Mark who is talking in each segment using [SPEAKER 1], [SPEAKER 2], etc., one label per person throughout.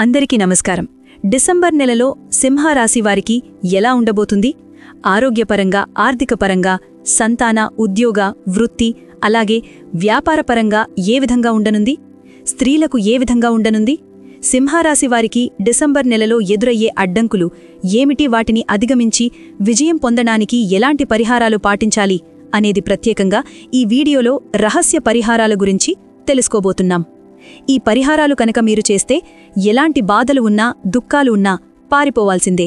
[SPEAKER 1] అందరికీ నమస్కారం. డిసెంబర్ నెలలో సింహరాశి వారికి ఎలా ఉండబోతుంది? ఆరోగ్యపరంగా, ఆర్థికపరంగా, సంతాన, ఉద్యోగ, వృత్తి, అలాగే వ్యాపారపరంగా ఏ విధంగా ఉండనుంది? స్త్రీలకు ఏ విధంగా ఉండనుంది? సింహరాశి వారికి డిసెంబర్ నెలలో ఎదురయ్యే అడ్డంకులు ఏమిటి? వాటిని అధిగమించి విజయం పొందడానికి ఎలాంటి పరిహారాలు పాటించాలి అనేది ప్రత్యేకంగా ఈ వీడియోలో రహస్య పరిహారాల గురించి తెలుసుకోబోతున్నాం. ఈ పరిహారాలు కనుక మీరు చేస్తే ఎలాంటి బాధలు ఉన్నా, దుఃఖాలు ఉన్నా పారిపోవాల్సిందే.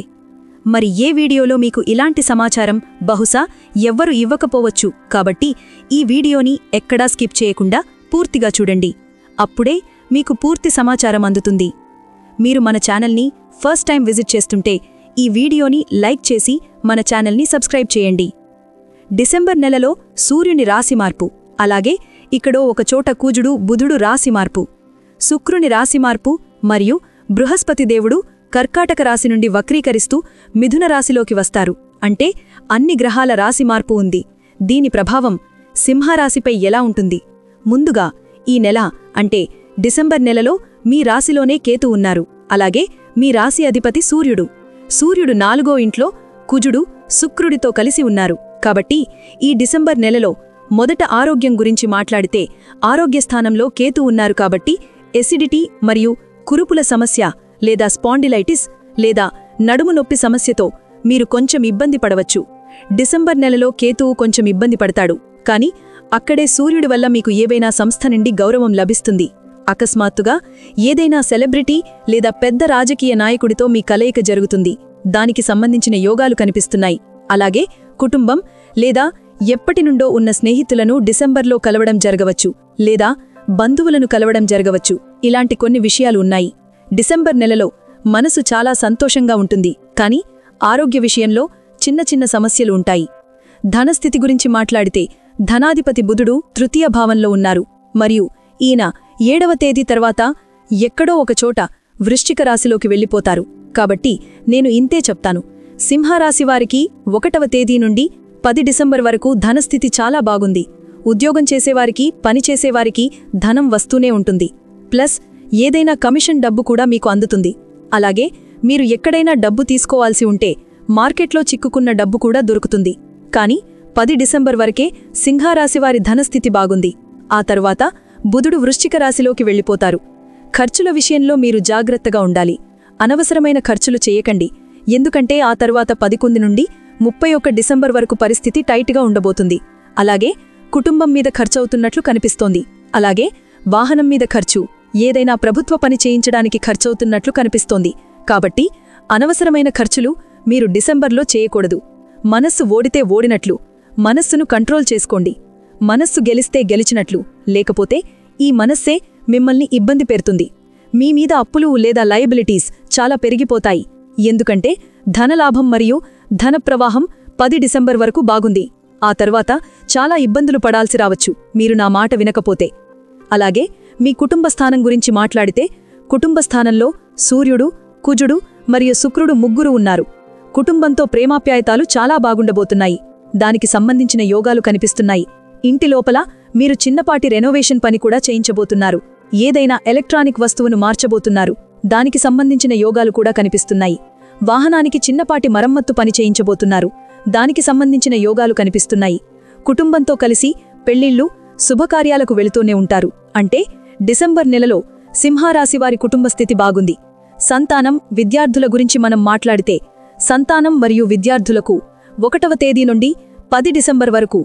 [SPEAKER 1] మరి ఏ వీడియోలో మీకు ఇలాంటి సమాచారం బహుశా ఎవ్వరూ ఇవ్వకపోవచ్చు. కాబట్టి ఈ వీడియోని ఎక్కడా స్కిప్ చేయకుండా పూర్తిగా చూడండి. అప్పుడే మీకు పూర్తి సమాచారం అందుతుంది. మీరు మన ఛానల్ని ఫస్ట్ టైం విజిట్ చేస్తుంటే ఈ వీడియోని లైక్ చేసి మన ఛానల్ని సబ్స్క్రైబ్ చేయండి. డిసెంబర్ నెలలో సూర్యుని రాశి మార్పు, అలాగే ఇక్కడో ఒకచోట కుజుడు, బుధుడు రాశి మార్పు, శుక్రుని రాశి మార్పు మరియు బృహస్పతి దేవుడు కర్కాటక రాశి నుండి వక్రీకరిస్తూ మిథున రాశిలోకి వస్తారు. అంటే అన్ని గ్రహాల రాశి మార్పు ఉంది. దీని ప్రభావం సింహరాశిపై ఎలా ఉంటుంది? ముందుగా ఈ నెల అంటే డిసెంబర్ నెలలో మీ రాశిలోనే కేతు ఉన్నారు. అలాగే మీ రాశి అధిపతి సూర్యుడు. సూర్యుడు 4వ ఇంట్లో కుజుడు, శుక్రుడితో కలిసి ఉన్నారు. కాబట్టి ఈ డిసెంబర్ నెలలో మొదట ఆరోగ్యం గురించి మాట్లాడితే ఆరోగ్యస్థానంలో కేతు ఉన్నారు. కాబట్టి ఎసిడిటీ మరియు కురుపుల సమస్య లేదా స్పాండిలైటిస్ లేదా నడుము నొప్పి సమస్యతో మీరు కొంచెం ఇబ్బంది పడవచ్చు. డిసెంబర్ నెలలో కేతువు కొంచెం ఇబ్బంది పడతాడు. కానీ అక్కడే సూర్యుడి వల్ల మీకు ఏవైనా సంస్థ నుండి గౌరవం లభిస్తుంది. అకస్మాత్తుగా ఏదైనా సెలబ్రిటీ లేదా పెద్ద రాజకీయ నాయకుడితో మీ కలయిక జరుగుతుంది. దానికి సంబంధించిన యోగాలు కనిపిస్తున్నాయి. అలాగే కుటుంబం లేదా ఎప్పటి నుండో ఉన్న స్నేహితులను డిసెంబర్లో కలవడం జరగవచ్చు, లేదా బంధువులను కలవడం జరగవచ్చు. ఇలాంటి కొన్ని విషయాలు ఉన్నాయి. డిసెంబర్ నెలలో మనసు చాలా సంతోషంగా ఉంటుంది. కానీ ఆరోగ్య విషయంలో చిన్న చిన్న సమస్యలు ఉంటాయి. ధనస్థితి గురించి మాట్లాడితే ధనాధిపతి బుధుడు తృతీయ భావంలో ఉన్నారు మరియు ఈయన 7వ తేదీ తర్వాత ఎక్కడో ఒకచోట వృశ్చిక రాశిలోకి వెళ్ళిపోతారు. కాబట్టి నేను ఇంతే చెప్తాను. సింహరాశివారికి 1వ తేదీ నుండి 10 డిసెంబర్ వరకు ధనస్థితి చాలా బాగుంది. ఉద్యోగం చేసేవారికి, పనిచేసేవారికి ధనం వస్తూనే ఉంటుంది. ప్లస్ ఏదైనా కమిషన్ డబ్బు కూడా మీకు అందుతుంది. అలాగే మీరు ఎక్కడైనా డబ్బు తీసుకోవాల్సి ఉంటే మార్కెట్లో చిక్కుకున్న డబ్బు కూడా దొరుకుతుంది. కానీ 10 డిసెంబర్ వరకే సింహరాశివారి ధనస్థితి బాగుంది. ఆ తర్వాత బుధుడు వృశ్చిక రాశిలోకి వెళ్ళిపోతారు. ఖర్చుల విషయంలో మీరు జాగ్రత్తగా ఉండాలి. అనవసరమైన ఖర్చులు చేయకండి. ఎందుకంటే ఆ తర్వాత 11 నుండి 31 డిసెంబర్ వరకు పరిస్థితి టైట్గా ఉండబోతుంది. అలాగే కుటుంబం మీద ఖర్చవుతున్నట్లు కనిపిస్తోంది. అలాగే వాహనం మీద ఖర్చు, ఏదైనా ప్రభుత్వ పని చేయించడానికి ఖర్చవుతున్నట్లు కనిపిస్తోంది. కాబట్టి అనవసరమైన ఖర్చులు మీరు డిసెంబర్లో చేయకూడదు. మనస్సు ఓడితే ఓడినట్లు మనస్సును కంట్రోల్ చేసుకోండి. మనస్సు గెలిస్తే గెలిచినట్లు, లేకపోతే ఈ మనస్సే మిమ్మల్ని ఇబ్బంది పెడుతుంది. మీ మీద అప్పులు లేదా లయబిలిటీస్ చాలా పెరిగిపోతాయి. ఎందుకంటే ధనలాభం మరియు ధన ప్రవాహం 10 డిసెంబర్ వరకు బాగుంది. ఆ తర్వాత చాలా ఇబ్బందులు పడాల్సి రావచ్చు మీరు నా మాట వినకపోతే. అలాగే మీ కుటుంబ స్థానం గురించి మాట్లాడితే కుటుంబ స్థానంలో సూర్యుడు, కుజుడు మరియు శుక్రుడు ముగ్గురు ఉన్నారు. కుటుంబంతో ప్రేమాప్యాయతాలు చాలా బాగుండబోతున్నాయి. దానికి సంబంధించిన యోగాలు కనిపిస్తున్నాయి. ఇంటి లోపల మీరు చిన్నపాటి రెనోవేషన్ పని కూడా చేయించబోతున్నారు. ఏదైనా ఎలక్ట్రానిక్ వస్తువును మార్చబోతున్నారు. దానికి సంబంధించిన యోగాలు కూడా కనిపిస్తున్నాయి. వాహనానికి చిన్నపాటి మరమ్మత్తు పని చేయించబోతున్నారు. దానికి సంబంధించిన యోగాలు కనిపిస్తున్నాయి. కుటుంబంతో కలిసి పెళ్లిళ్లు, శుభకార్యాలకు వెళుతూనే ఉంటారు. అంటే డిసెంబర్ నెలలో సింహరాశివారి కుటుంబ స్థితి బాగుంది. సంతానం, విద్యార్థుల గురించి మనం మాట్లాడితే సంతానం మరియు విద్యార్థులకు 1వ తేదీ నుండి 10 డిసెంబర్ వరకు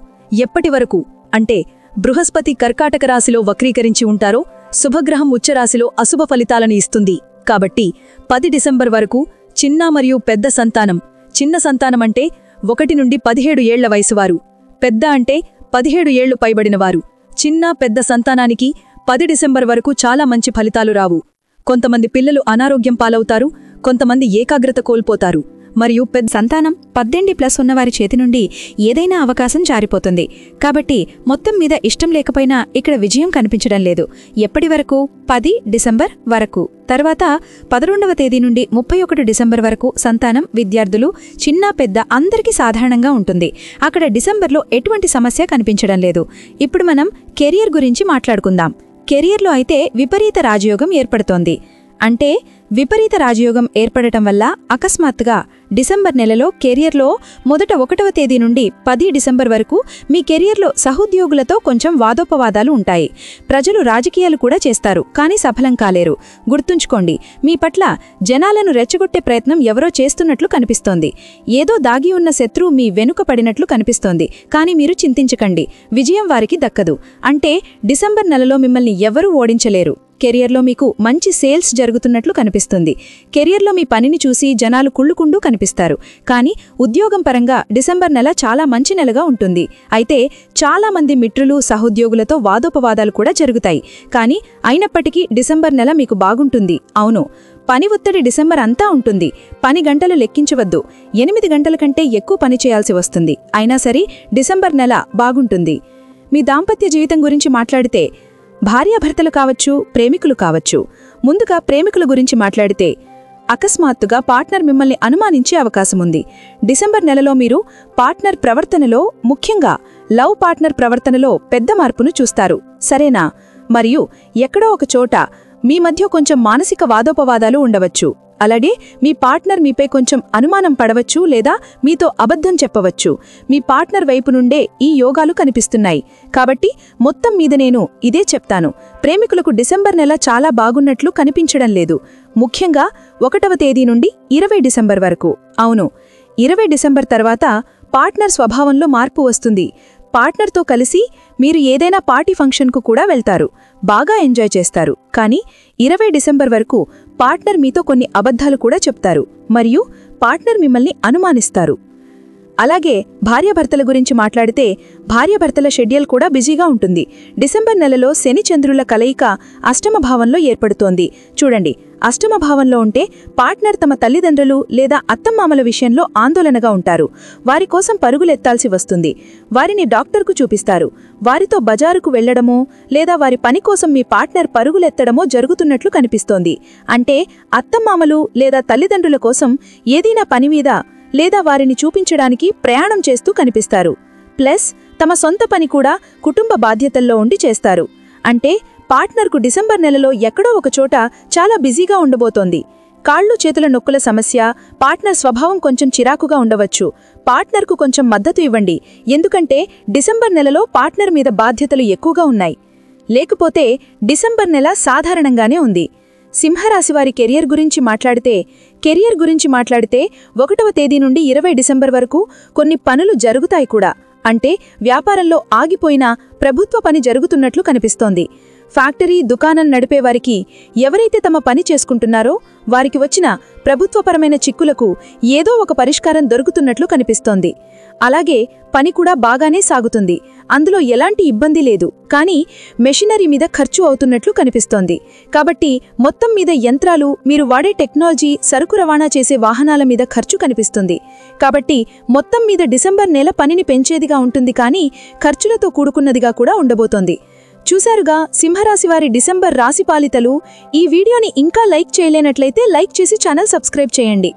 [SPEAKER 1] ఎప్పటి వరకు అంటే బృహస్పతి కర్కాటక రాశిలో వక్రీకరించి ఉంటారో శుభగ్రహం ఉచ్చరాశిలో అశుభ ఫలితాలను ఇస్తుంది. కాబట్టి 10 డిసెంబర్ వరకు చిన్న మరియు పెద్ద సంతానం, చిన్న సంతానం అంటే 1 నుండి 17 ఏళ్ల వయసువారు, పెద్ద అంటే 17 ఏళ్లు పైబడినవారు. చిన్న పెద్ద సంతానానికి 10 డిసెంబర్ వరకు చాలా మంచి ఫలితాలు రావు. కొంతమంది పిల్లలు అనారోగ్యం పాలవుతారు, కొంతమంది ఏకాగ్రత కోల్పోతారు మరియు పెద్ద సంతానం 18+ ఉన్నవారి చేతి నుండి ఏదైనా అవకాశం జారిపోతుంది. కాబట్టి మొత్తం మీద ఇష్టం లేకపోయినా ఇక్కడ విజయం కనిపించడం లేదు. ఎప్పటి వరకు? 10 డిసెంబర్ వరకు. తర్వాత 11వ తేదీ నుండి 31 డిసెంబర్ వరకు సంతానం, విద్యార్థులు, చిన్న పెద్ద అందరికీ సాధారణంగా ఉంటుంది. అక్కడ డిసెంబర్లో ఎటువంటి సమస్య కనిపించడం లేదు. ఇప్పుడు మనం కెరియర్ గురించి మాట్లాడుకుందాం. కెరియర్లో అయితే విపరీత రాజయోగం ఏర్పడుతోంది. అంటే విపరీత రాజయోగం ఏర్పడటం వల్ల అకస్మాత్తుగా డిసెంబర్ నెలలో కెరియర్లో మొదట 1వ తేదీ నుండి 10 డిసెంబర్ వరకు మీ కెరియర్లో సహోద్యోగులతో కొంచెం వాదోపవాదాలు ఉంటాయి. ప్రజలు రాజకీయాలు కూడా చేస్తారు, కానీ సఫలం కాలేరు. గుర్తుంచుకోండి, మీ పట్ల జనాలను రెచ్చగొట్టే ప్రయత్నం ఎవరో చేస్తున్నట్లు కనిపిస్తోంది. ఏదో దాగి ఉన్న శత్రువు మీ వెనుక పడినట్లు కనిపిస్తోంది. కానీ మీరు చింతించకండి, విజయం వారికి దక్కదు. అంటే డిసెంబర్ నెలలో మిమ్మల్ని ఎవరూ ఓడించలేరు. కెరియర్లో మీకు మంచి సేల్స్ జరుగుతున్నట్లు కనిపిస్తుంది. కెరియర్లో మీ పనిని చూసి జనాలు కుళ్ళుకుంటూ కనిపిస్తారు. కానీ ఉద్యోగం పరంగా డిసెంబర్ నెల చాలా మంచి నెలగా ఉంటుంది. అయితే చాలా మంది మిత్రులు సహోద్యోగులతో వాదోపవాదాలు కూడా జరుగుతాయి. కానీ అయినప్పటికీ డిసెంబర్ నెల మీకు బాగుంటుంది. అవును, పని ఒత్తిడి డిసెంబర్ అంతా ఉంటుంది. పని గంటలు లెక్కించవద్దు. 8 గంటల కంటే ఎక్కువ పని చేయాల్సి వస్తుంది. అయినా సరే డిసెంబర్ నెల బాగుంటుంది. మీ దాంపత్య జీవితం గురించి మాట్లాడితే భార్యాభర్తలు కావచ్చు, ప్రేమికులు కావచ్చు. ముందుగా ప్రేమికుల గురించి మాట్లాడితే అకస్మాత్తుగా పార్ట్నర్ మిమ్మల్ని అనుమానించే అవకాశముంది. డిసెంబర్ నెలలో మీరు పార్ట్నర్ ప్రవర్తనలో, ముఖ్యంగా లవ్ పార్ట్నర్ ప్రవర్తనలో పెద్ద మార్పును చూస్తారు. సరేనా? మరియు ఎక్కడో ఒక చోట మీ మధ్య కొంచెం మానసిక వాదోపవాదాలు ఉండవచ్చు. అలాగే మీ పార్ట్నర్ మీపై కొంచెం అనుమానం పడవచ్చు లేదా మీతో అబద్ధం చెప్పవచ్చు. మీ పార్ట్నర్ వైపు నుండే ఈ యోగాలు కనిపిస్తున్నాయి. కాబట్టి మొత్తం మీద నేను ఇదే చెప్తాను, ప్రేమికులకు డిసెంబర్ నెల చాలా బాగున్నట్లు కనిపించడం లేదు. ముఖ్యంగా 1వ తేదీ నుండి 20 డిసెంబర్ వరకు. అవును, 20 డిసెంబర్ తర్వాత పార్ట్నర్ స్వభావంలో మార్పు వస్తుంది. పార్ట్నర్తో కలిసి మీరు ఏదైనా పార్టీ ఫంక్షన్కు కూడా వెళ్తారు, బాగా ఎంజాయ్ చేస్తారు. కానీ 20 డిసెంబర్ వరకు పార్ట్నర్ మీతో కొన్ని అబద్ధాలు కూడా చెప్తారు మరియు పార్ట్నర్ మిమ్మల్ని అనుమానిస్తారు. అలాగే భార్యాభర్తల గురించి మాట్లాడితే భార్యాభర్తల షెడ్యూల్ కూడా బిజీగా ఉంటుంది. డిసెంబర్ నెలలో శని చంద్రుల కలయిక అష్టమ భావంలో ఏర్పడుతోంది. చూడండి, అష్టమ భావంలో ఉంటే పార్ట్నర్ తమ తల్లిదండ్రులు లేదా అత్తమామల విషయంలో ఆందోళనగా ఉంటారు. వారి కోసం పరుగులెత్తాల్సి వస్తుంది. వారిని డాక్టర్కు చూపిస్తారు. వారితో బజారుకు వెళ్లడమో లేదా వారి పని కోసం మీ పార్ట్నర్ పరుగులెత్తడమో జరుగుతున్నట్లు కనిపిస్తోంది. అంటే అత్తమామలు లేదా తల్లిదండ్రుల కోసం ఏదైనా పని మీద లేదా వారిని చూపించడానికి ప్రయాణం చేస్తూ కనిపిస్తారు. ప్లస్ తమ సొంత పని కూడా కుటుంబ బాధ్యతల్లో ఉండి చేస్తారు. అంటే పార్ట్నర్కు డిసెంబర్ నెలలో ఎక్కడో ఒకచోట చాలా బిజీగా ఉండబోతోంది. కాళ్ళు చేతుల నొక్కుల సమస్య, పార్ట్నర్ స్వభావం కొంచెం చిరాకుగా ఉండవచ్చు. పార్ట్నర్కు కొంచెం మద్దతు ఇవ్వండి, ఎందుకంటే డిసెంబర్ నెలలో పార్ట్నర్ మీద బాధ్యతలు ఎక్కువగా ఉన్నాయి. లేకపోతే డిసెంబర్ నెల సాధారణంగానే ఉంది. సింహరాశివారి కెరియర్ గురించి మాట్లాడితే 1వ తేదీ నుండి 20 డిసెంబర్ వరకు కొన్ని పనులు జరుగుతాయి కూడా. అంటే వ్యాపారంలో ఆగిపోయిన ప్రభుత్వ పని జరుగుతున్నట్లు కనిపిస్తోంది. ఫ్యాక్టరీ, దుకాణం నడిపేవారికి, ఎవరైతే తమ పని చేసుకుంటున్నారో వారికి వచ్చిన ప్రభుత్వపరమైన చిక్కులకు ఏదో ఒక పరిష్కారం దొరుకుతున్నట్లు కనిపిస్తోంది. అలాగే పని కూడా బాగానే సాగుతుంది, అందులో ఎలాంటి ఇబ్బంది లేదు. కానీ మెషినరీ మీద ఖర్చు అవుతున్నట్లు కనిపిస్తోంది. కాబట్టి మొత్తం మీద యంత్రాలు, మీరు వాడే టెక్నాలజీ, సరుకు రవాణా చేసే వాహనాల మీద ఖర్చు కనిపిస్తుంది. కాబట్టి మొత్తం మీద డిసెంబర్ నెల పనిని పెంచేదిగా ఉంటుంది, కానీ ఖర్చులతో కూడుకున్నదిగా కూడా ఉండబోతోంది. చూశారుగా సింహరాశివారి డిసెంబర్ రాశి ఫలితాలు. ఈ వీడియోని ఇంకా లైక్ చేయలేనట్లయితే లైక్ చేసి ఛానల్ సబ్స్క్రైబ్ చేయండి.